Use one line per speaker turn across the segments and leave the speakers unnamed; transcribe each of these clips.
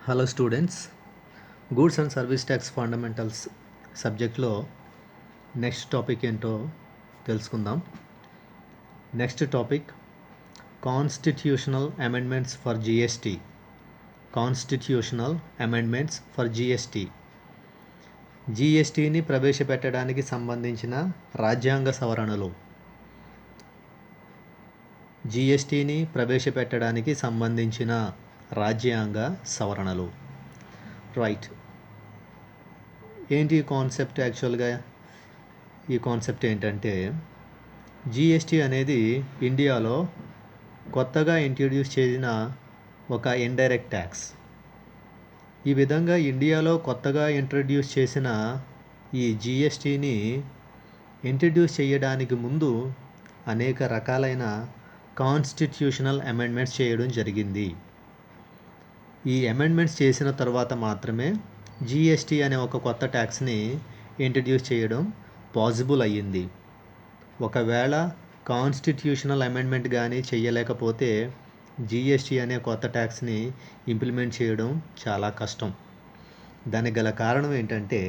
Hello students, goods and service tax fundamentals సబ్జెక్ట్లో next topic ఏంటో తెలుసుకుందాం. Next topic constitutional amendments for GST. Constitutional amendments for GST. జిఎస్టీని ప్రవేశపెట్టడానికి సంబంధించిన రాజ్యాంగ సవరణలు. జిఎస్టీని ప్రవేశపెట్టడానికి సంబంధించిన రాజ్యాంగ సవరణలు. రైట్. ఏంటి ఈ కాన్సెప్ట్? యాక్చువల్గా ఈ కాన్సెప్ట్ ఏంటంటే, జిఎస్టీ అనేది ఇండియాలో కొత్తగా ఇంట్రడ్యూస్ చేసిన ఒక ఇండైరెక్ట్ ట్యాక్స్. ఈ విధంగా ఇండియాలో కొత్తగా ఇంట్రడ్యూస్ చేసిన ఈ జిఎస్టీని ఇంట్రడ్యూస్ చేయడానికి ముందు అనేక రకాలైన కాన్స్టిట్యూషనల్ అమెండ్మెంట్స్ చేయడం జరిగింది. ఈ అమెండ్మెంట్స్ చేసిన తర్వాత మాత్రమే జిఎస్టీ అనే ఒక కొత్త ట్యాక్స్ని ఇంట్రడ్యూస్ చేయడం పాసిబుల్ అయ్యింది. ఒకవేళ కాన్స్టిట్యూషనల్ అమెండ్మెంట్ కానీ చేయలేకపోతే జిఎస్టీ అనే కొత్త ట్యాక్స్ని ఇంప్లిమెంట్ చేయడం చాలా కష్టం. దానికి గల కారణం ఏంటంటే,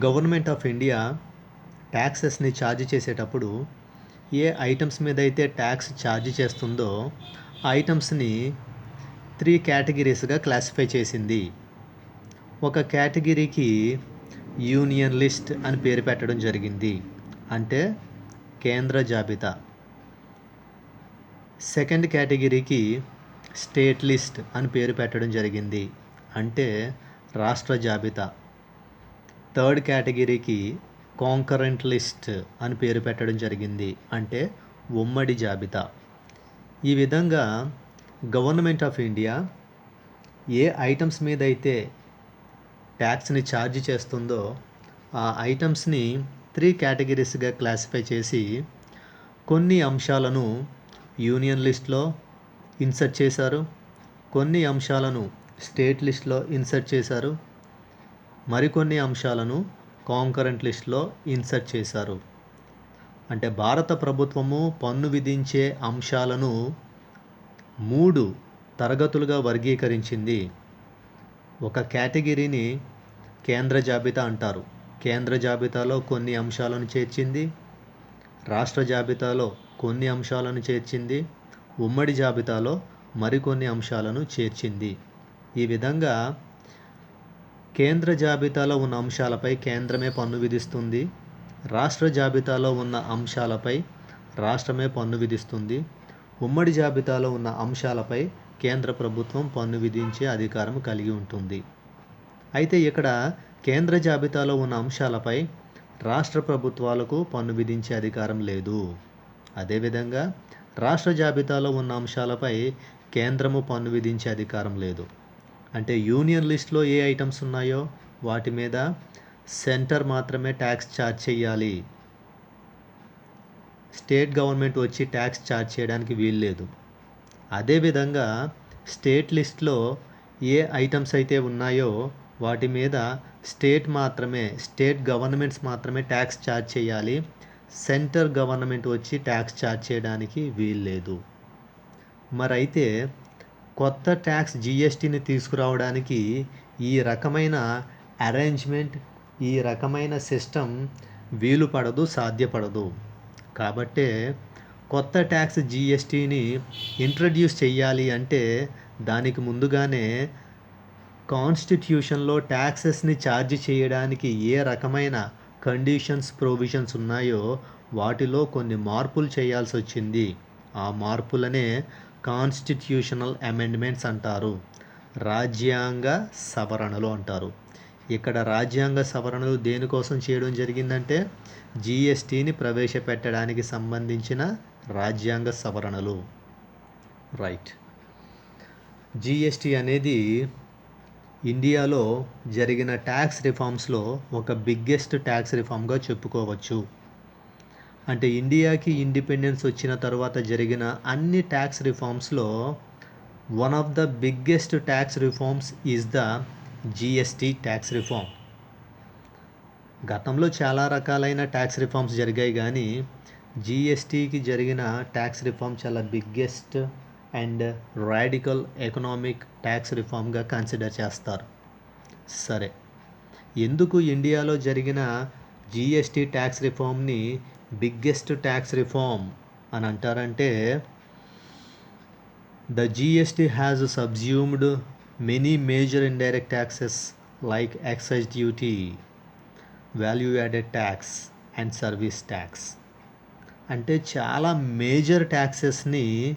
గవర్నమెంట్ ఆఫ్ ఇండియా ట్యాక్సెస్ని ఛార్జ్ చేసేటప్పుడు ఏ ఐటమ్స్ మీద అయితే ట్యాక్స్ ఛార్జ్ చేస్తుందో ఆ ఐటమ్స్ని 3 కేటగిరీస్గా క్లాసిఫై చేసింది. ఒక కేటగిరీకి యూనియన్ లిస్ట్ అని పేరు పెట్టడం జరిగింది, అంటే కేంద్ర జాబితా. సెకండ్ కేటగిరీకి స్టేట్ లిస్ట్ అని పేరు పెట్టడం జరిగింది, అంటే రాష్ట్ర జాబితా. థర్డ్ కేటగిరీకి కాంకరెంట్ లిస్ట్ అని పేరు పెట్టడం జరిగింది, అంటే ఉమ్మడి జాబితా. ఈ విధంగా government of India A items మీద అయితే ట్యాక్స్ని ఛార్జ్ చేస్తుందో ఆ ఐటమ్స్ని 3 కేటగిరీస్గా క్లాసిఫై చేసి కొన్ని అంశాలను యూనియన్ లిస్ట్లో ఇన్సర్ట్ చేశారు, కొన్ని అంశాలను స్టేట్ లిస్ట్లో ఇన్సర్ట్ చేశారు, మరికొన్ని అంశాలను కాంకరెంట్ లిస్ట్లో ఇన్సర్ట్ చేశారు. అంటే భారత ప్రభుత్వము పన్ను విధించే అంశాలను 3 తరగతులుగా వర్గీకరించింది. ఒక కేటగిరీని కేంద్ర జాబితా అంటారు. కేంద్ర జాబితాలో కొన్ని అంశాలను చేర్చింది, రాష్ట్ర జాబితాలో కొన్ని అంశాలను చేర్చింది, ఉమ్మడి జాబితాలో మరికొన్ని అంశాలను చేర్చింది. ఈ విధంగా కేంద్ర జాబితాలో ఉన్న అంశాలపై కేంద్రమే పన్ను విధిస్తుంది, రాష్ట్ర జాబితాలో ఉన్న అంశాలపై రాష్ట్రమే పన్ను విధిస్తుంది, ఉమ్మడి జాబితాలో ఉన్న అంశాలపై కేంద్ర ప్రభుత్వం పన్ను విధించే అధికారం కలిగి ఉంటుంది. అయితే ఇక్కడ కేంద్ర జాబితాలో ఉన్న అంశాలపై రాష్ట్ర ప్రభుత్వాలకు పన్ను విధించే అధికారం లేదు. అదేవిధంగా రాష్ట్ర జాబితాలో ఉన్న అంశాలపై కేంద్రము పన్ను విధించే అధికారం లేదు. అంటే యూనియన్ లిస్ట్లో ఏ ఐటమ్స్ ఉన్నాయో వాటి మీద సెంటర్ మాత్రమే ట్యాక్స్ ఛార్జ్ చేయాలి. స్టేట్ గవర్నమెంట్ వచ్చి ట్యాక్స్ ఛార్జ్ చేయడానికి వీల్లేదు. అదేవిధంగా స్టేట్ లిస్ట్లో ఏ ఐటమ్స్ అయితే ఉన్నాయో వాటి మీద స్టేట్ గవర్నమెంట్స్ మాత్రమే ట్యాక్స్ ఛార్జ్ చేయాలి. సెంటర్ గవర్నమెంట్ వచ్చి ట్యాక్స్ ఛార్జ్ చేయడానికి వీల్లేదు. మరైతే కొత్త ట్యాక్స్ జిఎస్టీని తీసుకురావడానికి ఈ రకమైన అరేంజ్మెంట్, ఈ రకమైన సిస్టమ్ వీలు పడదు, సాధ్యపడదు. కాబట్టే కొత్త ట్యాక్స్ జిఎస్టీని ఇంట్రడ్యూస్ చేయాలి అంటే దానికి ముందుగానే కాన్స్టిట్యూషన్లో ట్యాక్సెస్ని ఛార్జ్ చేయడానికి ఏ రకమైన కండిషన్స్, ప్రొవిజన్స్ ఉన్నాయో వాటిలో కొన్ని మార్పులు చేయాల్సి వచ్చింది. ఆ మార్పులనే కాన్స్టిట్యూషనల్ అమెండ్మెంట్స్ అంటారు, రాజ్యాంగ సవరణలు అంటారు. ఇక్కడ రాజ్యాంగ సవరణలు దేనికోసం చేయడం జరిగిందంటే జిఎస్టీని ప్రవేశపెట్టడానికి సంబంధించిన రాజ్యాంగ సవరణలు. రైట్. జిఎస్టీ అనేది ఇండియాలో జరిగిన ట్యాక్స్ రిఫార్మ్స్లో ఒక బిగ్గెస్ట్ ట్యాక్స్ రిఫార్మ్గా చెప్పుకోవచ్చు. అంటే ఇండియాకి ఇండిపెండెన్స్ వచ్చిన తర్వాత జరిగిన అన్ని ట్యాక్స్ రిఫార్మ్స్లో one of the biggest tax reforms is the GST tax reform. గతంలో చాలా రకాలైన ట్యాక్స్ రిఫార్మ్స్ జరిగాయి, కానీ జిఎస్టీకి జరిగిన ట్యాక్స్ రిఫార్మ్ చాలా biggest and radical economic tax రిఫార్మ్గా కన్సిడర్ చేస్తారు. సరే, ఎందుకు ఇండియాలో జరిగిన జిఎస్టీ ట్యాక్స్ రిఫార్మ్ని బిగ్గెస్ట్ ట్యాక్స్ రిఫార్మ్ అని అంటారంటే, the GST has subsumed many major indirect taxes like excise duty, value added tax and service tax. అంటే చాలా మేజర్ ట్యాక్సెస్ని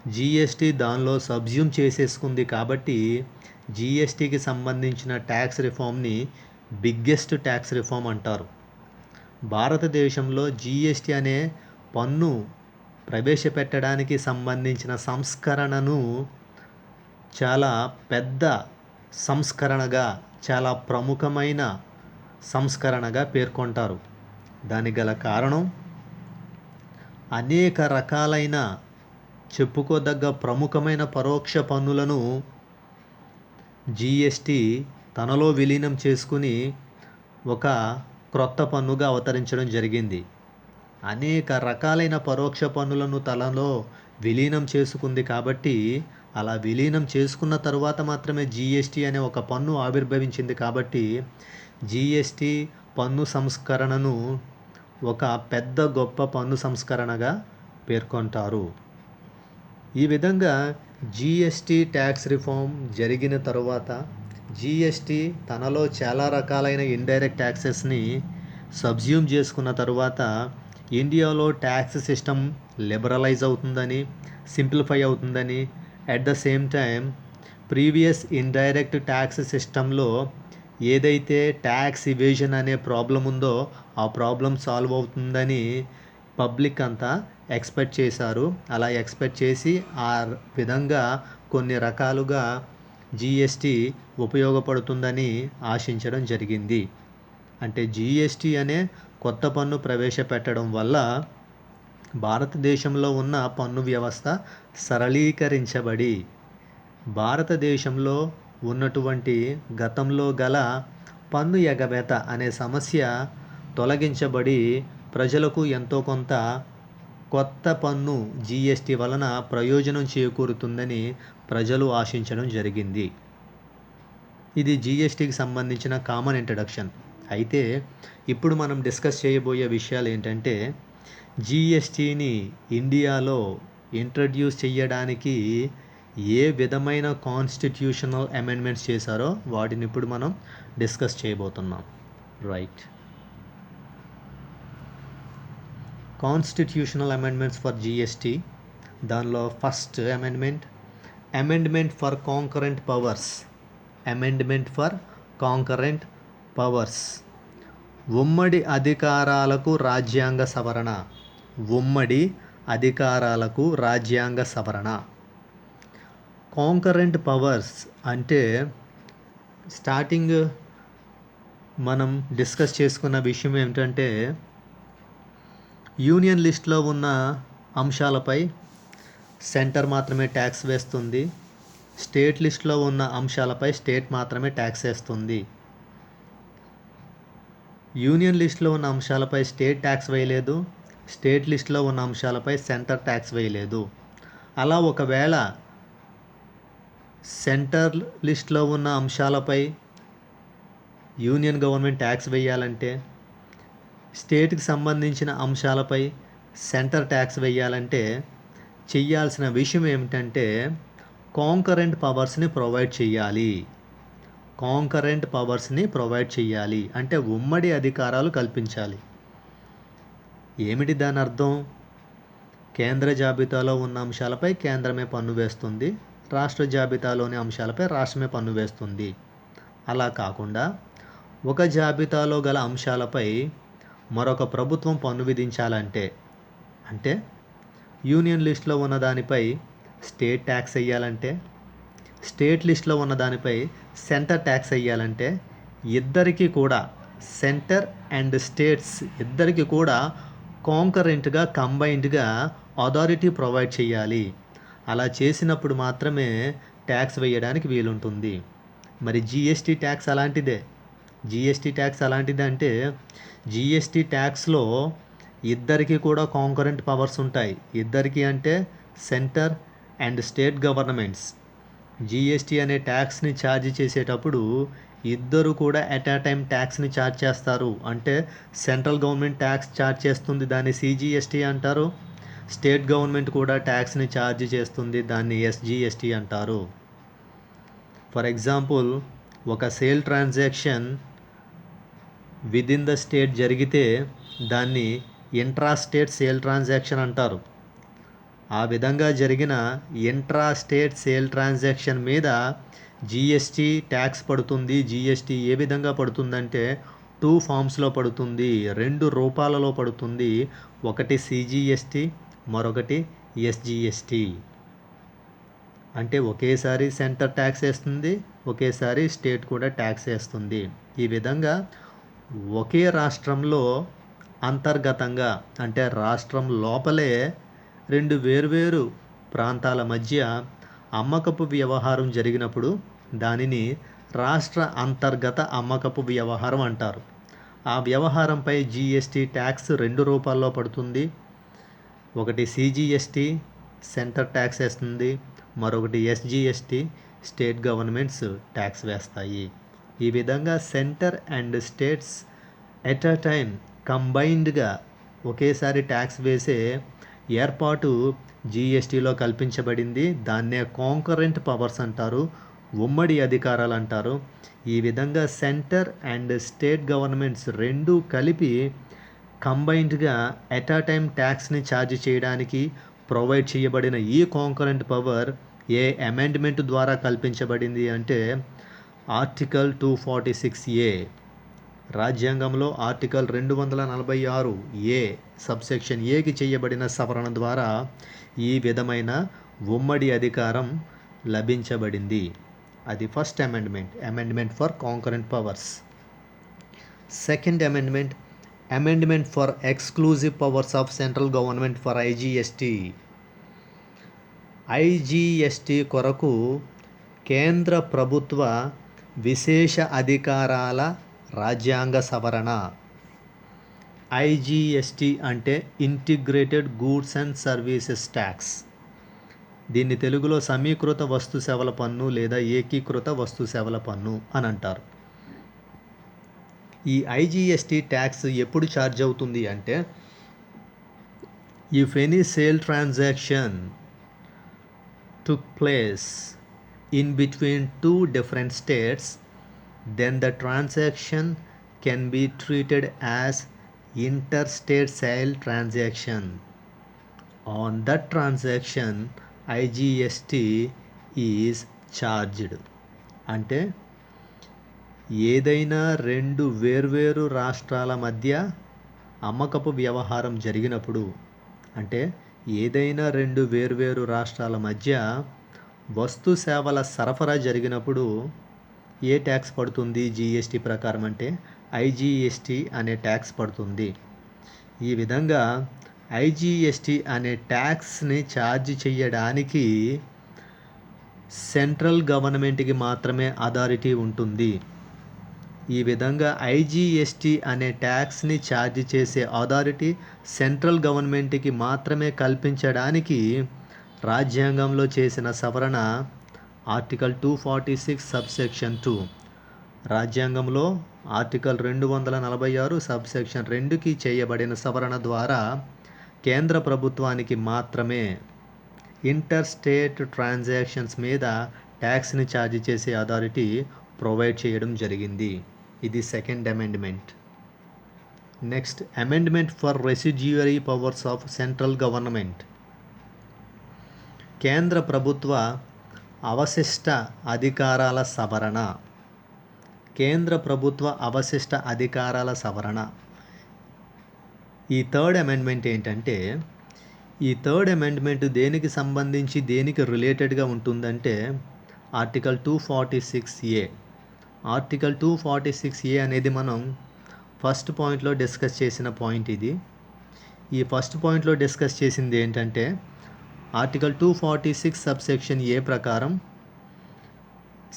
జిఎస్టీ దానిలో సబ్జ్యూమ్ చేసేసుకుంది. కాబట్టి జిఎస్టీకి సంబంధించిన ట్యాక్స్ రిఫార్మ్ని బిగ్గెస్ట్ ట్యాక్స్ రిఫార్మ్ అంటారు. భారతదేశంలో జిఎస్టీ అనే పన్ను ప్రవేశపెట్టడానికి సంబంధించిన సంస్కరణను చాలా పెద్ద సంస్కరణగా, చాలా ప్రముఖమైన సంస్కరణగా పేర్కొంటారు. దానికి గల కారణం, అనేక రకాలైన చెప్పుకోదగ్గ ప్రముఖమైన పరోక్ష పన్నులను జిఎస్టీ తనలో విలీనం చేసుకుని ఒక క్రొత్త పన్నుగా అవతరించడం జరిగింది. అనేక రకాలైన పరోక్ష పన్నులను తనలో విలీనం చేసుకుంది. కాబట్టి అలా విలీనం చేసుకున్న తరువాత మాత్రమే జిఎస్టీ అనే ఒక పన్ను ఆవిర్భవించింది. కాబట్టి జిఎస్టీ పన్ను సంస్కరణను ఒక పెద్ద గొప్ప పన్ను సంస్కరణగా పేర్కొంటారు. ఈ విధంగా జిఎస్టీ ట్యాక్స్ రిఫార్మ్ జరిగిన తరువాత జిఎస్టీ తనలో చాలా రకాలైన ఇండైరెక్ట్ ట్యాక్సెస్ని సబ్జ్యూమ్ చేసుకున్న తరువాత ఇండియాలో ట్యాక్స్ సిస్టమ్ లిబరలైజ్ అవుతుందని, సింప్లిఫై అవుతుందని, at the same time previous indirect tax సిస్టంలో ఏదైతే ట్యాక్స్ ఇవేజన్ అనే ప్రాబ్లం ఉందో ఆ ప్రాబ్లం సాల్వ్ అవుతుందని పబ్లిక్ అంతా ఎక్స్పెక్ట్ చేశారు. అలా ఎక్స్పెక్ట్ చేసి ఆ విధంగా కొన్ని రకాలుగా జిఎస్టీ ఉపయోగపడుతుందని ఆశించడం జరిగింది. అంటే జిఎస్టీ అనే కొత్త పన్ను ప్రవేశపెట్టడం వల్ల భారతదేశంలో ఉన్న పన్ను వ్యవస్థ సరళీకరించబడి, భారతదేశంలో ఉన్నటువంటి గతంలో గల పన్ను ఎగవేత అనే సమస్య తొలగించబడి ప్రజలకు ఎంతో కొంత కొత్త పన్ను జిఎస్టీ వలన ప్రయోజనం చేకూరుతుందని ప్రజలు ఆశించడం జరిగింది. ఇది జిఎస్టీకి సంబంధించిన కామన్ ఇంట్రడక్షన్. అయితే ఇప్పుడు మనం డిస్కస్ చేయబోయే విషయాలు ఏంటంటే, జిఎస్టీని ఇండియాలో ఇంట్రడ్యూస్ చేయడానికి ఏ విధమైన కాన్స్టిట్యూషనల్ అమెండ్మెంట్స్ చేశారో వాటిని ఇప్పుడు మనం డిస్కస్ చేయబోతున్నాం. Right. Constitutional amendments for GST. దానిలో first amendment for concurrent powers. Amendment for concurrent powers. ఉమ్మడి అధికారాలకు రాజ్యాంగ సవరణ. ఉమ్మడి అధికారాలకు రాజ్యాంగ సవరణ. కాంకరెంట్ పవర్స్ అంటే స్టార్టింగ్ మనం డిస్కస్ చేసుకున్న విషయం ఏమిటంటే, యూనియన్ లిస్ట్లో ఉన్న అంశాలపై సెంటర్ మాత్రమే ట్యాక్స్ వేస్తుంది. స్టేట్ లిస్ట్లో ఉన్న అంశాలపై స్టేట్ మాత్రమే ట్యాక్స్ వేస్తుంది. యూనియన్ లిస్ట్లో ఉన్న అంశాలపై స్టేట్ ట్యాక్స్ వేయలేదు. స్టేట్ లిస్ట్లో ఉన్న అంశాలపై సెంటర్ ట్యాక్స్ వేయలేదు. అలా ఒకవేళ సెంటర్ లిస్ట్లో ఉన్న అంశాలపై యూనియన్ గవర్నమెంట్ ట్యాక్స్ వేయాలంటే, స్టేట్కి సంబంధించిన అంశాలపై సెంటర్ ట్యాక్స్ వేయాలంటే చెయ్యాల్సిన విషయం ఏమిటంటే కాంకరెంట్ పవర్స్ని ప్రొవైడ్ చేయాలి. కాంకరెంట్ పవర్స్ని ప్రొవైడ్ చేయాలి అంటే ఉమ్మడి అధికారాలు కల్పించాలి. ఏమిటి దాని అర్థం? కేంద్ర జాబితాలో ఉన్న అంశాలపై కేంద్రమే పన్ను వేస్తుంది. రాష్ట్ర జాబితాలోని అంశాలపై రాష్ట్రమే పన్ను వేస్తుంది. అలా కాకుండా ఒక జాబితాలో గల అంశాలపై మరొక ప్రభుత్వం పన్ను విధించాలంటే, అంటే యూనియన్ లిస్ట్లో ఉన్న దానిపై స్టేట్ ట్యాక్స్ వేయాలంటే, స్టేట్ లిస్ట్లో ఉన్న దానిపై సెంటర్ ట్యాక్స్ వేయాలంటే ఇద్దరికీ కూడా, సెంటర్ అండ్ స్టేట్స్ ఇద్దరికీ కూడా కాంకరెంట్గా, కంబైన్డ్గా అథారిటీ ప్రొవైడ్ చేయాలి. అలా చేసినప్పుడు మాత్రమే ట్యాక్స్ వేయడానికి వీలుంటుంది. మరి జిఎస్టీ ట్యాక్స్ అలాంటిదే. జిఎస్టీ ట్యాక్స్ అలాంటిది అంటే జిఎస్టీ ట్యాక్స్లో ఇద్దరికీ కూడా కాంకరెంట్ పవర్స్ ఉంటాయి. ఇద్దరికీ అంటే centre and state governments GST అనే ట్యాక్స్ని ఛార్జ్ చేసేటప్పుడు ఇద్దరు కూడా ఎట్ ఆ టైం ట్యాక్స్ని ఛార్జ్ చేస్తారు. అంటే సెంట్రల్ గవర్నమెంట్ ట్యాక్స్ ఛార్జ్ చేస్తుంది, దాన్ని సిజిఎస్టీ అంటారు. స్టేట్ గవర్నమెంట్ కూడా ట్యాక్స్ని ఛార్జ్ చేస్తుంది, దాన్ని ఎస్జిఎస్టీ అంటారు. ఫర్ ఎగ్జాంపుల్, ఒక sale transaction within the state జరిగితే దాన్ని ఇంట్రా స్టేట్ సేల్ ట్రాన్సాక్షన్ అంటారు. ఆ విధంగా జరిగిన ఇంట్రా స్టేట్ సేల్ ట్రాన్సాక్షన్ మీద జిఎస్టీ ట్యాక్స్ పడుతుంది. జిఎస్టీ ఏ విధంగా పడుతుందంటే 2 ఫామ్స్లో పడుతుంది, 2 రూపాలలో పడుతుంది. ఒకటి సిజిఎస్టీ, మరొకటి ఎస్జిఎస్టీ. అంటే ఒకేసారి సెంటర్ ట్యాక్స్ వేస్తుంది, ఒకేసారి స్టేట్ కూడా ట్యాక్స్ వేస్తుంది. ఈ విధంగా ఒకే రాష్ట్రంలో అంతర్గతంగా అంటే రాష్ట్రం లోపలే 2 వేర్వేరు ప్రాంతాల మధ్య అమ్మకపు వ్యవహారం జరిగినప్పుడు దానిని రాష్ట్ర అంతర్గత అమ్మకపు వ్యవహారం అంటారు. ఆ వ్యవహారంపై జిఎస్టీ ట్యాక్స్ 2 రూపాల్లో పడుతుంది. ఒకటి సిజిఎస్టీ సెంటర్ ట్యాక్స్ వేస్తుంది, మరొకటి ఎస్జిఎస్టీ స్టేట్ గవర్నమెంట్స్ ట్యాక్స్ వేస్తాయి. ఈ విధంగా centre and states at a time కంబైన్డ్గా ఒకేసారి ట్యాక్స్ వేసే ఏర్పాటు జిఎస్టీలో కల్పించబడింది. దాన్నే కాంకరెంట్ పవర్స్ అంటారు, ఉమ్మడి అధికారాలు అంటారు. ఈ విధంగా సెంటర్ అండ్ స్టేట్ గవర్నమెంట్స్ రెండూ కలిపి కంబైన్డ్గా ఎట్ ఆ టైం ట్యాక్స్ని ఛార్జ్ చేయడానికి ప్రొవైడ్ చేయబడిన ఈ కాంకరెంట్ పవర్ ఏ అమెండ్మెంట్ ద్వారా కల్పించబడింది అంటే ఆర్టికల్ 246A. రాజ్యాంగంలో ఆర్టికల్ 246A సబ్సెక్షన్ ఏకి చేయబడిన సవరణ ద్వారా ఈ విధమైన ఉమ్మడి అధికారం లభించబడింది. అది first amendment for concurrent powers. Second amendment for exclusive powers of central government for IGST కొరకు కేంద్ర ప్రభుత్వ విశేష అధికారాల రాజ్యాంగ సవరణ. ఐజిఎస్టీ అంటే integrated goods and services tax. దీన్ని తెలుగులో సమీకృత వస్తు సేవల పన్ను లేదా ఏకీకృత వస్తు సేవల పన్ను అని అంటారు. ఈ ఐజిఎస్టీ ట్యాక్స్ ఎప్పుడు ఛార్జ్ అవుతుంది అంటే if any sale transaction took place in between 2 different states, then the transaction can be treated as interstate sale transaction. On that transaction, IGST is charged. అంటే ఏదైనా 2 వేర్వేరు రాష్ట్రాల మధ్య అమ్మకపు వ్యవహారం జరిగినప్పుడు, అంటే ఏదైనా 2 వేర్వేరు రాష్ట్రాల మధ్య వస్తు సేవల సరఫరా జరిగినప్పుడు ఏ ట్యాక్స్ పడుతుంది జిఎస్టీ ప్రకారం అంటే ఐజిఎస్టీ అనే ట్యాక్స్ పడుతుంది. ఈ విధంగా ఐజిఎస్టీ అనే ట్యాక్స్ని ఛార్జ్ చేయడానికి సెంట్రల్ గవర్నమెంట్కి మాత్రమే అథారిటీ ఉంటుంది. ఈ విధంగా ఐజిఎస్టీ అనే ట్యాక్స్ని ఛార్జ్ చేసే అథారిటీ సెంట్రల్ గవర్నమెంట్కి మాత్రమే కల్పించడానికి రాజ్యాంగంలో చేసిన సవరణ ఆర్టికల్ 246 సబ్సెక్షన్ 2. రాజ్యాంగంలో ఆర్టికల్ 246 సబ్సెక్షన్ 2కి చేయబడిన సవరణ ద్వారా కేంద్ర ప్రభుత్వానికి మాత్రమే ఇంటర్ స్టేట్ ట్రాన్సాక్షన్స్ మీద ట్యాక్స్ని ఛార్జ్ చేసే అథారిటీ ప్రొవైడ్ చేయడం జరిగింది. ఇది second amendment. Next amendment for residuary powers of central government. కేంద్ర ప్రభుత్వ అవశిష్ట అధికారాల సవరణ. కేంద్ర ప్రభుత్వ అవశిష్ట అధికారాల సవరణ. ఈ థర్డ్ అమెండ్మెంట్ ఏంటంటే ఈ థర్డ్ అమెండ్మెంట్ దేనికి సంబంధించి దేనికి రిలేటెడ్గా ఉంటుందంటే ఆర్టికల్ 246A. ఆర్టికల్ 246A అనేది మనం ఫస్ట్ పాయింట్లో డిస్కస్ చేసిన పాయింట్ ఇది. ఈ ఫస్ట్ పాయింట్లో డిస్కస్ చేసింది ఏంటంటే ఆర్టికల్ 246 సబ్సెక్షన్ ఏ ప్రకారం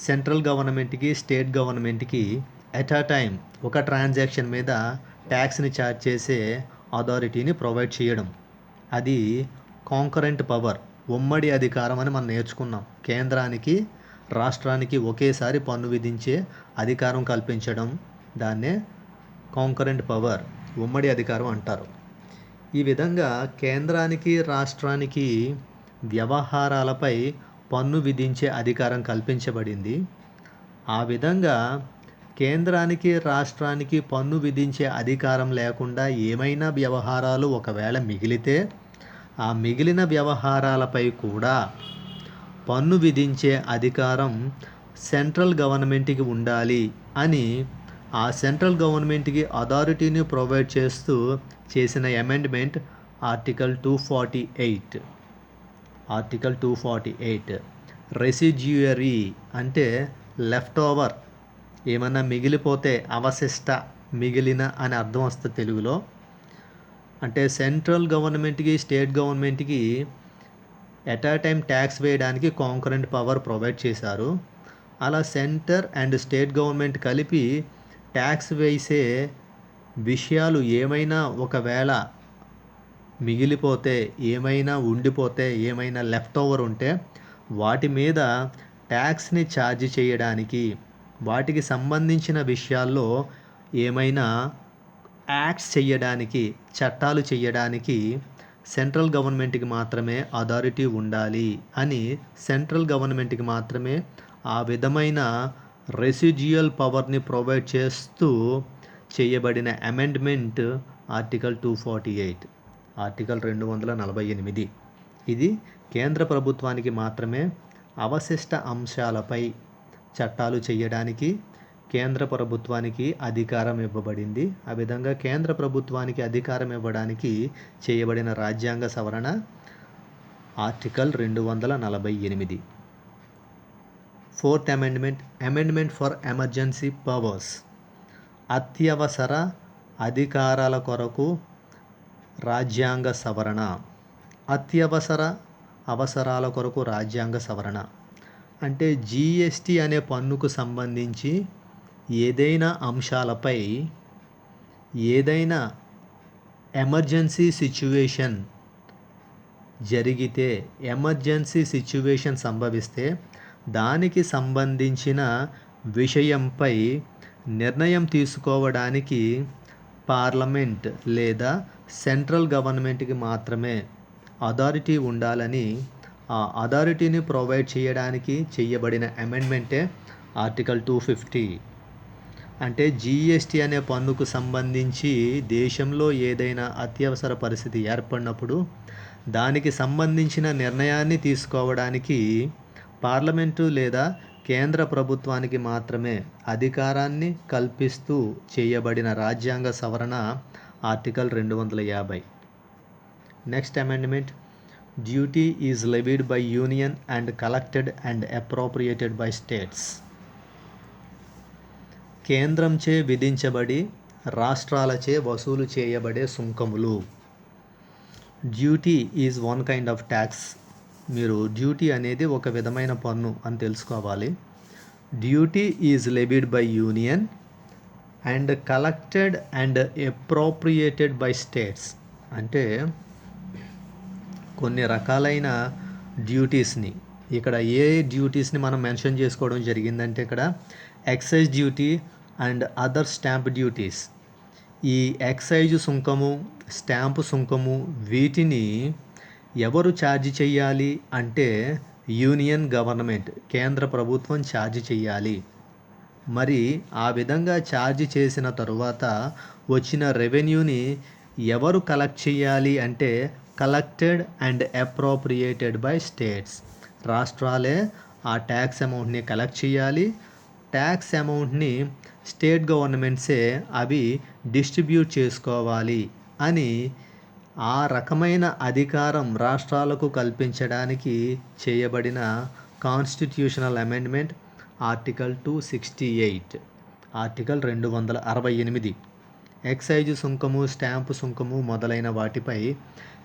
సెంట్రల్ గవర్నమెంట్కి స్టేట్ గవర్నమెంట్కి ఎట్ అ టైం ఒక ట్రాన్సాక్షన్ మీద ట్యాక్స్ని ఛార్జ్ చేసే అథారిటీని ప్రొవైడ్ చేయడం. అది కాంకరెంట్ పవర్, ఉమ్మడి అధికారం అని మనం నేర్చుకున్నాం. కేంద్రానికి రాష్ట్రానికి ఒకేసారి పన్ను విధించే అధికారం కల్పించడం, దాన్నే కాంకరెంట్ పవర్, ఉమ్మడి అధికారం అంటారు. ఈ విధంగా కేంద్రానికి రాష్ట్రానికి వ్యవహారాలపై పన్ను విధించే అధికారం కల్పించబడింది. ఆ విధంగా కేంద్రానికి రాష్ట్రానికి పన్ను విధించే అధికారం లేకుండా ఏమైనా వ్యవహారాలు ఒకవేళ మిగిలితే ఆ మిగిలిన వ్యవహారాలపై కూడా పన్ను విధించే అధికారం సెంట్రల్ గవర్నమెంట్కి ఉండాలి అని ఆ సెంట్రల్ గవర్నమెంట్కి అథారిటీని ప్రొవైడ్ చేస్తూ చేసిన అమెండ్మెంట్ ఆర్టికల్ 248. ఆర్టికల్ 248 రెసిడ్యూయరీ అంటే లెఫ్ట్ ఓవర్, ఏమన్నా మిగిలిపోతే అవశిష్ట, మిగిలిన అని అర్థం వస్తుంది తెలుగులో. అంటే సెంట్రల్ గవర్నమెంట్కి స్టేట్ గవర్నమెంట్కి ఎట్ ఆ టైం ట్యాక్స్ వేయడానికి కాంకరెంట్ పవర్ ప్రొవైడ్ చేశారు. అలా సెంటర్ అండ్ స్టేట్ గవర్నమెంట్ కలిపి ట్యాక్స్ వేసే విషయాలు ఏమైనా ఒకవేళ మిగిలిపోతే, ఏమైనా ఉండిపోతే, ఏమైనా లెఫ్ట్ ఓవర్ ఉంటే వాటి మీద ట్యాక్స్ని ఛార్జ్ చేయడానికి, వాటికి సంబంధించిన విషయాల్లో ఏమైనా యాక్ట్స్ చేయడానికి, చట్టాలు చేయడానికి సెంట్రల్ గవర్నమెంట్కి మాత్రమే అథారిటీ ఉండాలి అని సెంట్రల్ గవర్నమెంట్కి మాత్రమే ఆ విధమైన రెసిడ్యుయల్ పవర్ని ప్రొవైడ్ చేస్తూ చేయబడిన అమెండ్మెంట్ ఆర్టికల్ 248, ఆర్టికల్ 248. ఇది కేంద్ర ప్రభుత్వానికి మాత్రమే అవశిష్ట అంశాలపై చట్టాలు చేయడానికి కేంద్ర ప్రభుత్వానికి అధికారం ఇవ్వబడింది. ఆ విధంగా కేంద్ర ప్రభుత్వానికి అధికారం ఇవ్వడానికి చేయబడిన రాజ్యాంగ సవరణ article 248. Fourth amendment, amendment for emergency powers, అత్యవసర అధికారాల కొరకు రాజ్యాంగ సవరణ. అత్యవసర అవసరాల కొరకు రాజ్యాంగ సవరణ అంటే జిఎస్టీ అనే పన్నుకు సంబంధించి ఏదైనా అంశాలపై ఏదైనా ఎమర్జెన్సీ సిచ్యువేషన్ జరిగితే, ఎమర్జెన్సీ సిచ్యువేషన్ సంభవిస్తే దానికి సంబంధించిన విషయంపై నిర్ణయం తీసుకోవడానికి పార్లమెంట్ లేదా సెంట్రల్ గవర్నమెంట్కి మాత్రమే అథారిటీ ఉండాలని ఆ అథారిటీని ప్రొవైడ్ చేయడానికి చేయబడిన అమెండ్మెంటే ఆర్టికల్ 250. అంటే జిఎస్టీ అనే పన్నుకు సంబంధించి దేశంలో ఏదైనా అత్యవసర పరిస్థితి ఏర్పడినప్పుడు దానికి సంబంధించిన నిర్ణయాన్ని తీసుకోవడానికి పార్లమెంటు లేదా కేంద్ర ప్రభుత్వానికి మాత్రమే అధికారాన్ని కల్పిస్తూ చేయబడిన రాజ్యాంగ సవరణ article 250. Next amendment, duty is levied by union and collected and appropriated by states. కేంద్రంచే విధించబడి రాష్ట్రాలచే వసూలు చేయబడే సుంకములు. Duty is one kind of tax. మీరు డ్యూటీ అనేది ఒక విధమైన పన్ను అని తెలుసుకోవాలి. Duty is levied by union and collected and appropriated by states. అంటే కొన్ని రకాలైన డ్యూటీస్ని, ఇక్కడ ఏ డ్యూటీస్ని మనం మెన్షన్ చేసుకోవడం జరిగిందంటే ఇక్కడ excise duty and other stamp duties. ఈ ఎక్సైజ్ సుంకము, స్టాంపు సుంకము వీటిని ఎవరు ఛార్జ్ చేయాలి అంటే యూనియన్ గవర్నమెంట్, కేంద్ర ప్రభుత్వం ఛార్జ్ చేయాలి. మరి ఆ విధంగా ఛార్జ్ చేసిన తరువాత వచ్చిన రెవెన్యూని ఎవరు కలెక్ట్ చేయాలి అంటే collected and appropriated by states. రాష్ట్రాలే ఆ ట్యాక్స్ అమౌంట్ని కలెక్ట్ చేయాలి. ట్యాక్స్ అమౌంట్ని స్టేట్ గవర్నమెంట్సే అవి డిస్ట్రిబ్యూట్ చేసుకోవాలి అని ఆ రకమైన అధికారం రాష్ట్రాలకు కల్పించడానికి చేయబడిన constitutional amendment article 268, article 268. Excise సుంకము, స్టాంపు సుంకము మొదలైన వాటిపై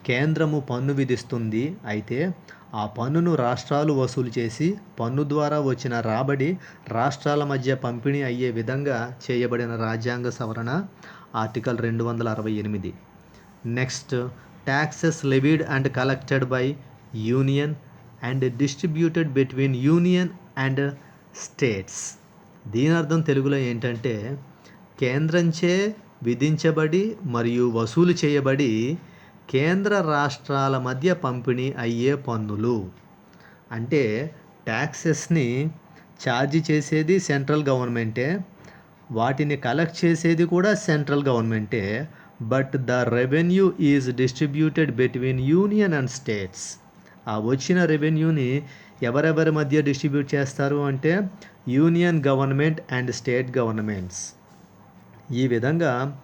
కేంద్రము పన్ను విధిస్తుంది. అయితే ఆ పన్నును రాష్ట్రాలు వసూలు చేసి పన్ను ద్వారా వచ్చిన రాబడి రాష్ట్రాల మధ్య పంపిణీ అయ్యే విధంగా చేయబడిన రాజ్యాంగ సవరణ article 268. Next, taxes levied and collected by union and distributed between union and states. దీని అర్థం తెలుగులో ఏంటంటే కేంద్రంచే విధించబడి మరియు వసూలు చేయబడి కేంద్ర రాష్ట్రాల మధ్య పంపిణీ అయ్యే పన్నులు. అంటే ట్యాక్సెస్ని ఛార్జ్ చేసేది సెంట్రల్ గవర్నమెంటే, వాటిని కలెక్ట్ చేసేది కూడా సెంట్రల్ గవర్నమెంటే, but the revenue is distributed between union and states. ఆ వచ్చిన రెవెన్యూని ఎవరెవరి మధ్య డిస్ట్రిబ్యూట్ చేస్తారు అంటే union government and state governments. ఈ విధంగా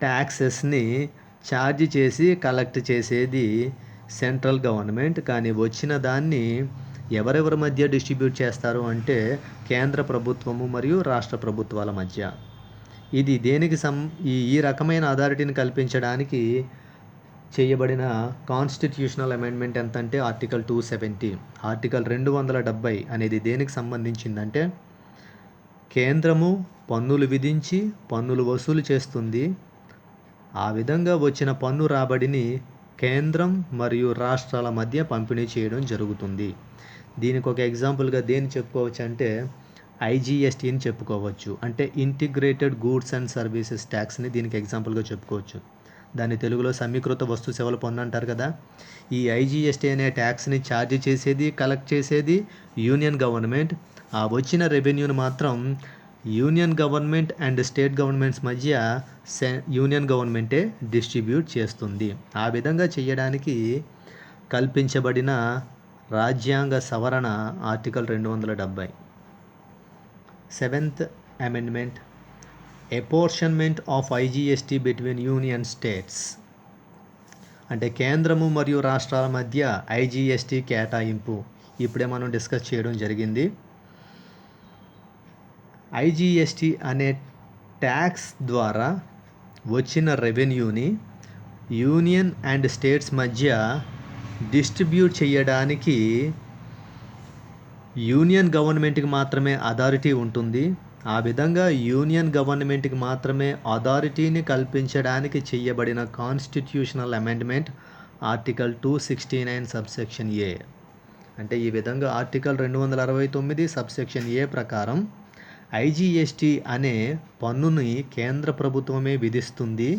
ట్యాక్సెస్ని ఛార్జ్ చేసి కలెక్ట్ చేసేది సెంట్రల్ గవర్నమెంట్, కానీ వచ్చిన దాన్ని ఎవరెవరి మధ్య డిస్ట్రిబ్యూట్ చేస్తారు అంటే కేంద్ర ప్రభుత్వము మరియు రాష్ట్ర ప్రభుత్వాల మధ్య. ఇది దేనికి ఈ రకమైన అథారిటీని కల్పించడానికి చేయబడిన కాన్స్టిట్యూషనల్ అమెండ్మెంట్ ఎంత అంటే ఆర్టికల్ 270. ఆర్టికల్ 270 అనేది దేనికి సంబంధించిందంటే కేంద్రము పన్నులు విధించి పన్నులు వసూలు చేస్తుంది. ఆ విధంగా వచ్చిన పన్ను రాబడిని కేంద్రం మరియు రాష్ట్రాల మధ్య పంపిణీ చేయడం జరుగుతుంది. దీనికి ఒక ఎగ్జాంపుల్గా దేన్ని చెప్పుకోవచ్చు అంటే ఐజీఎస్టీని చెప్పుకోవచ్చు. అంటే ఇంటిగ్రేటెడ్ గూడ్స్ అండ్ సర్వీసెస్ ట్యాక్స్ని దీనికి ఎగ్జాంపుల్గా చెప్పుకోవచ్చు. దాన్ని తెలుగులో సమీకృత వస్తు సేవల పన్ను అంటారు కదా. ఈ ఐజీఎస్టీ అనే ట్యాక్స్ని ఛార్జ్ చేసేది కలెక్ట్ చేసేది యూనియన్ గవర్నమెంట్. ఆ వచ్చిన రెవెన్యూని మాత్రం union government and state governments మధ్య యూనియన్ గవర్నమెంటే డిస్ట్రిబ్యూట్ చేస్తుంది. ఆ విధంగా చేయడానికి కల్పించబడిన రాజ్యాంగ సవరణ article 270. 7th Amendment, apportionment of IGST between union states. అంటే కేంద్రము మరియు రాష్ట్రాల మధ్య ఐజీఎస్టీ కేటాయింపు ఇప్పుడే మనం డిస్కస్ చేయడం జరిగింది. ఐజీఎస్టీ అనే ట్యాక్స్ ద్వారా వచ్చిన రెవెన్యూని యూనియన్ అండ్ స్టేట్స్ మధ్య డిస్ట్రిబ్యూట్ చేయడానికి యూనియన్ గవర్నమెంట్కి మాత్రమే అథారిటీ ఉంటుంది. ఆ విధంగా యూనియన్ గవర్నమెంట్కి మాత్రమే అథారిటీని కల్పించడానికి చేయబడిన కాన్స్టిట్యూషనల్ అమెండ్మెంట్ ఆర్టికల్ 269 సబ్సెక్షన్ ఏ. అంటే ఈ విధంగా ఆర్టికల్ 269 సబ్సెక్షన్ ఏ ప్రకారం ఐజీఎస్టీ అనే పన్నుని కేంద్ర ప్రభుత్వమే విధిస్తుంది.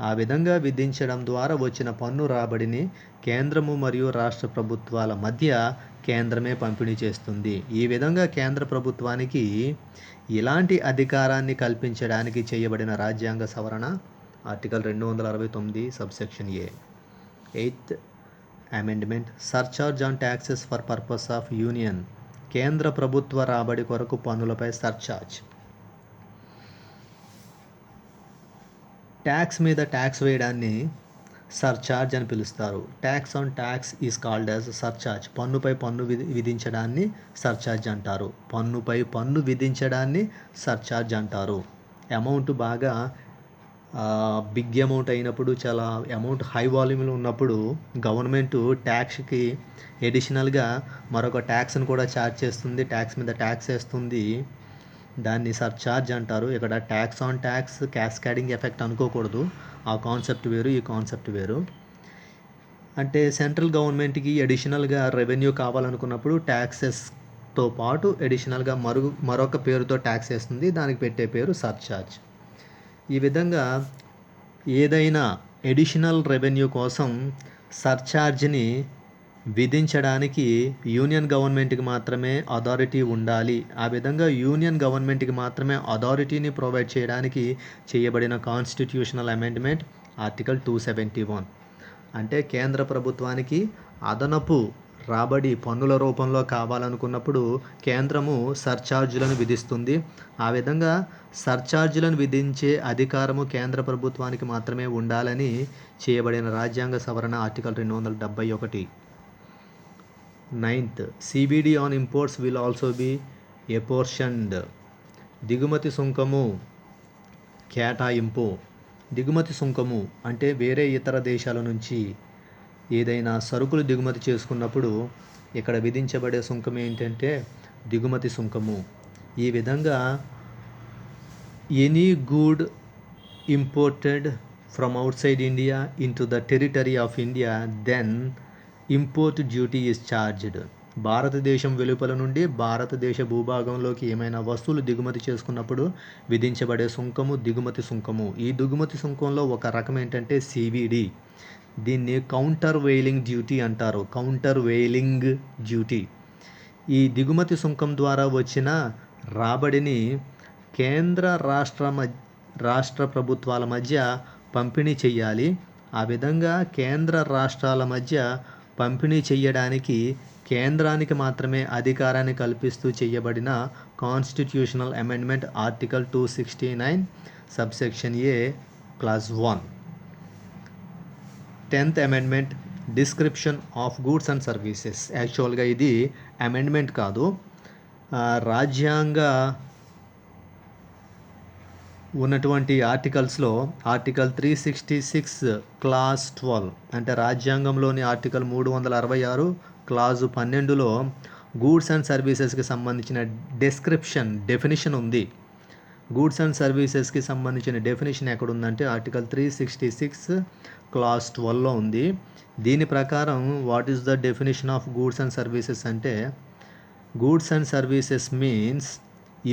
ఆ విధంగా విధించడం ద్వారా వచ్చిన పన్ను రాబడిని కేంద్రము మరియు రాష్ట్ర ప్రభుత్వాల మధ్య కేంద్రమే పంపిణీ చేస్తుంది. ఈ విధంగా కేంద్ర ప్రభుత్వానికి ఇలాంటి అధికారాన్ని కల్పించడానికి చేయబడిన రాజ్యాంగ సవరణ article 269 subsection A. 8th Amendment, surcharge on taxes for purpose of union. కేంద్ర ప్రభుత్వ రాబడి కొరకు పన్నులపై సర్చార్జ్. ట్యాక్స్ మీద ట్యాక్స్ వేయడాన్ని సర్చార్జ్ అని పిలుస్తారు. Tax on tax is called as surcharge. పన్నుపై పన్ను విధించడాన్ని సర్చార్జ్ అంటారు. పన్నుపై పన్ను విధించడాన్ని సర్చార్జ్ అంటారు. అమౌంట్ బాగా బిగ్ అమౌంట్ అయినప్పుడు, చాలా అమౌంట్ హై వాల్యూమ్లో ఉన్నప్పుడు గవర్నమెంట్ ట్యాక్స్కి ఎడిషనల్గా మరొక ట్యాక్స్ని కూడా ఛార్జ్ చేస్తుంది. ట్యాక్స్ మీద ట్యాక్స్ వేస్తుంది. దాన్ని సర్చార్జ్ అంటారు. ఇక్కడ tax on tax cascading effect అనుకోకూడదు. ఆ కాన్సెప్ట్ వేరు, ఈ కాన్సెప్ట్ వేరు. అంటే సెంట్రల్ గవర్నమెంట్కి ఎడిషనల్గా రెవెన్యూ కావాలనుకున్నప్పుడు ట్యాక్సెస్తో పాటు ఎడిషనల్గా మరొక పేరుతో ట్యాక్స్ వేస్తుంది. దానికి పెట్టే పేరు సర్చార్జ్. ఈ విధంగా ఏదైనా ఎడిషనల్ రెవెన్యూ కోసం సర్చార్జ్ని విధించడానికి యూనియన్ గవర్నమెంట్కి మాత్రమే అథారిటీ ఉండాలి. ఆ విధంగా యూనియన్ గవర్నమెంట్కి మాత్రమే అథారిటీని ప్రొవైడ్ చేయడానికి చేయబడిన కాన్స్టిట్యూషనల్ అమెండ్మెంట్ ఆర్టికల్ 271. అంటే కేంద్ర ప్రభుత్వానికి అదనపు రాబడి పన్నుల రూపంలో కావాలనుకున్నప్పుడు కేంద్రము సర్ఛార్జులను విధిస్తుంది. ఆ విధంగా సర్ఛార్జులను విధించే అధికారము కేంద్ర ప్రభుత్వానికి మాత్రమే ఉండాలని చేయబడిన రాజ్యాంగ సవరణ article 271. 9th, CBD on imports will also be apportioned. దిగుమతి సుంకము కేటాయింపు. దిగుమతి సుంకము అంటే వేరే ఇతర దేశాల నుంచి ఏదైనా సరుకులు దిగుమతి చేసుకున్నప్పుడు ఇక్కడ విధించబడే సుంకం ఏంటంటే దిగుమతి సుంకము. ఈ విధంగా any good imported from outside India into the territory of India then import duty is charged. భారతదేశం వెలుపల నుండి భారతదేశ భూభాగంలోకి ఏమైనా వస్తువులు దిగుమతి చేసుకున్నప్పుడు విధించబడే సుంకము దిగుమతి సుంకము. ఈ దిగుమతి సుంకంలో ఒక రకం ఏంటంటే సివిడి. దీన్ని కౌంటర్ వెయిలింగ్ డ్యూటీ అంటారు. Counter wailing duty. ఈ దిగుమతి సుంకం ద్వారా వచ్చిన రాబడిని కేంద్ర రాష్ట్ర ప్రభుత్వాల మధ్య పంపిణీ చెయ్యాలి. ఆ విధంగా కేంద్ర రాష్ట్రాల మధ్య పంపిణీ చెయ్యడానికి కేంద్రానికి మాత్రమే అధికారాన్ని కల్పిస్తూ చేయబడిన constitutional amendment article 269 subsection A class 1. 10th amendment description of goods and services. యాక్చువల్గా ఇది అమెండ్మెంట్ కాదు, రాజ్యాంగ ఉన్నటువంటి ఆర్టికల్స్లో ఆర్టికల్ 366 క్లాస్ 12 అంటే రాజ్యాంగంలోని ఆర్టికల్ 366 క్లాజు 12లో గూడ్స్ అండ్ సర్వీసెస్కి సంబంధించిన డెఫినిషన్ ఉంది. గూడ్స్ అండ్ సర్వీసెస్కి సంబంధించిన డెఫినిషన్ ఎక్కడుందంటే ఆర్టికల్ 366 క్లాస్ 12లో ఉంది. దీని ప్రకారం what is the definition of goods and services అంటే goods and services means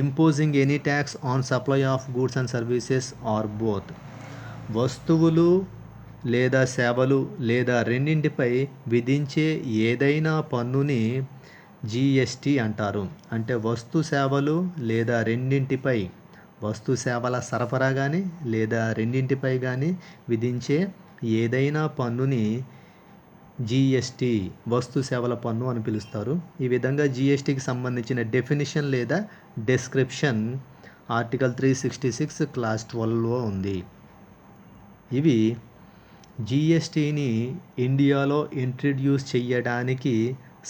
imposing any tax on supply of goods and services or both. వస్తువులు లేదా సేవలు లేదా రెండింటిపై విధించే ఏదైనా పన్నుని జిఎస్టి అంటారు. అంటే వస్తు సేవలు లేదా రెండింటిపై, వస్తు సేవల సరఫరా కానీ లేదా రెండింటిపై కానీ విధించే ఏదైనా పన్నుని జిఎస్టి, వస్తు సేవల పన్ను అని పిలుస్తారు. ఈ విధంగా జిఎస్టికి సంబంధించిన డెఫినిషన్ లేదా డిస్క్రిప్షన్ ఆర్టికల్ 366 క్లాస్ 12లో ఉంది. ఇవి జిఎస్టిని ఇండియాలో ఇంట్రడ్యూస్ చేయడానికి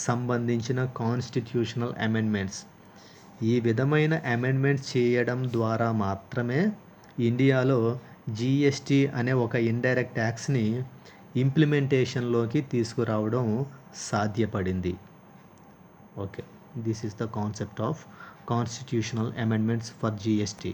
సంబంధించిన కాన్స్టిట్యూషనల్ అమెండ్మెంట్స్. ఈ విధమైన అమెండ్మెంట్స్ చేయడం ద్వారా మాత్రమే ఇండియాలో జిఎస్టి అనే ఒక ఇండైరెక్ట్ ట్యాక్స్ని ఇంప్లిమెంటేషన్లోకి తీసుకురావడం సాధ్యపడింది. Okay, this is the concept of constitutional amendments for GST.